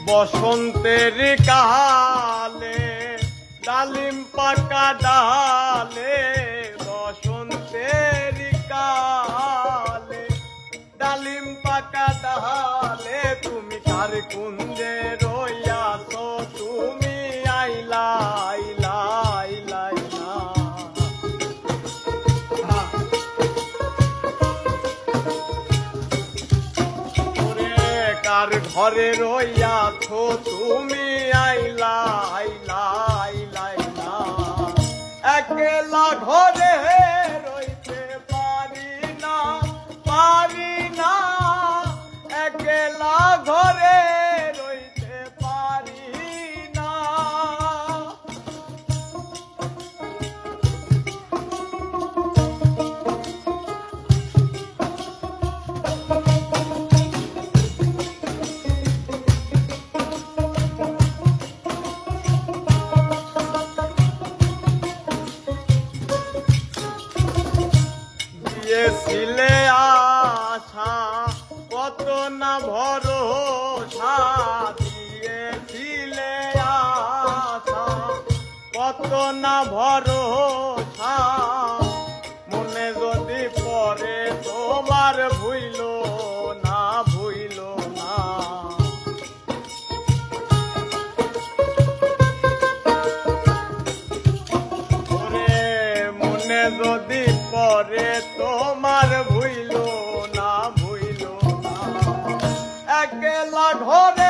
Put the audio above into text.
বসন্তের কালে ডালিম পাকা ডালে, বসন্তের কালে ডালিম পাকা ডালে, তুমি কার কুঞ্জে রইয়াছ, তুমি আইলা আইলা আইলা আইলা। কার ঘরে রইয়াছ, তুমি আইলা আইলা আইলা আইলা। একলা ঘরে রইতে পারি না, পারি না, একলা ঘরে রইতে পারি না। দিয়েছিলে আশা কত না ভরসা, দিয়েছিলে আশা কত না ভরসা, মনে যদি পরে তোমার ভুইল না, ভুইল না। মনে যদি পরে তোমার ভুইল না, ভুইল না। একলা ঘরে